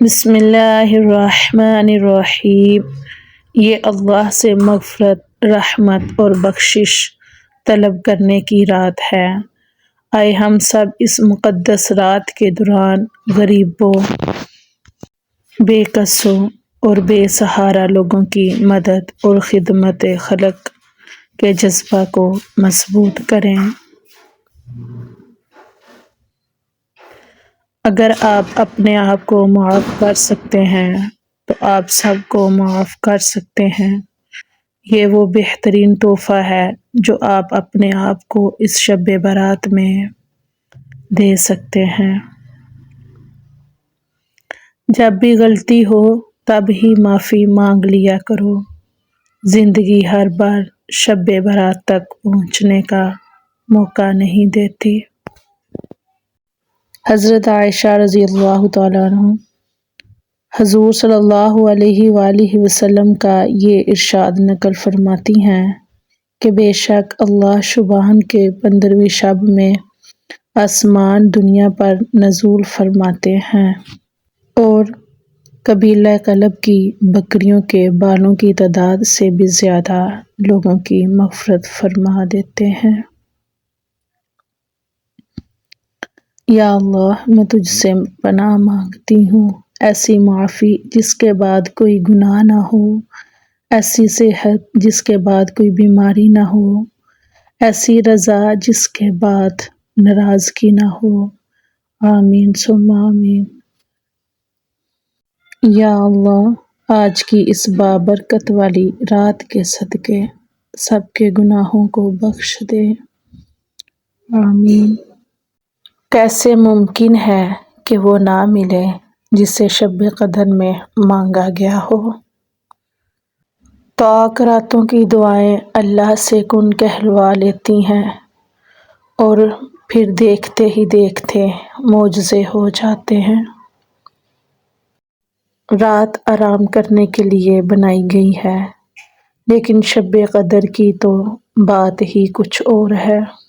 بسم اللہ الرحمن الرحیم۔ یہ اللہ سے مغفرت، رحمت اور بخشش طلب کرنے کی رات ہے۔ آئے ہم سب اس مقدس رات کے دوران غریبوں، بے کسوں اور بے سہارا لوگوں کی مدد اور خدمت خلق کے جذبہ کو مضبوط کریں۔ اگر آپ اپنے آپ کو معاف کر سکتے ہیں تو آپ سب کو معاف کر سکتے ہیں۔ یہ وہ بہترین تحفہ ہے جو آپ اپنے آپ کو اس شب برات میں دے سکتے ہیں۔ جب بھی غلطی ہو تب ہی معافی مانگ لیا کرو۔ زندگی ہر بار شب برات تک پہنچنے کا موقع نہیں دیتی۔ حضرت عائشہ رضی اللہ تعالیٰ عنہ حضور صلی اللہ علیہ وآلہ وسلم کا یہ ارشاد نقل فرماتی ہیں کہ بے شک اللہ شعبان کے 15ویں شب میں آسمان دنیا پر نزول فرماتے ہیں اور قبیلہ کلب کی بکریوں کے بالوں کی تعداد سے بھی زیادہ لوگوں کی مغفرت فرما دیتے ہیں۔ یا اللہ، میں تجھ سے پناہ مانگتی ہوں، ایسی معافی جس کے بعد کوئی گناہ نہ ہو، ایسی صحت جس کے بعد کوئی بیماری نہ ہو، ایسی رضا جس کے بعد ناراضگی نہ ہو۔ آمین ثم آمین۔ یا اللہ، آج کی اس بابرکت والی رات کے صدقے سب کے گناہوں کو بخش دے۔ آمین۔ کیسے ممکن ہے کہ وہ نہ ملے جسے شب قدر میں مانگا گیا ہو؟ طاق راتوں کی دعائیں اللہ سے کن کہلوا لیتی ہیں اور پھر دیکھتے ہی دیکھتے معجزے ہو جاتے ہیں۔ رات آرام کرنے کے لیے بنائی گئی ہے، لیکن شب قدر کی تو بات ہی کچھ اور ہے۔